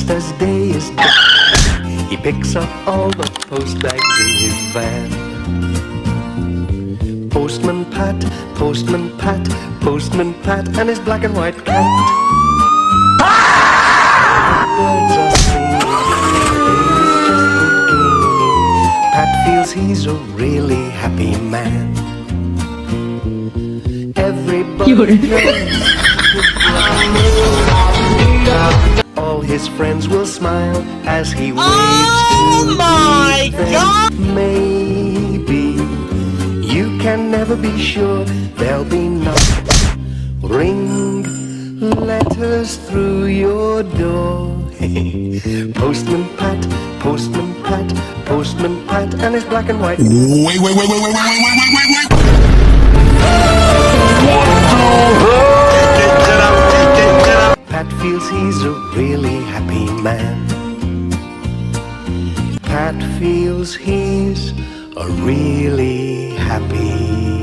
just as day is done, he picks up all the post bags in his van. Postman Pat, Postman Pat, Postman Pat, and his black and white cat. Birds are singing, the day is just beginning. Pat feels he's a really happy man. Everybody knows all his friends will smile as he waves Oh my to them. God! Maybe you can never be sure there'll be nothing. Ring letters through your door. Postman Pat, Postman Pat, Postman Pat, and his black and white. Wait. Pat feels he's a really happy man. Pat feels he's a really happy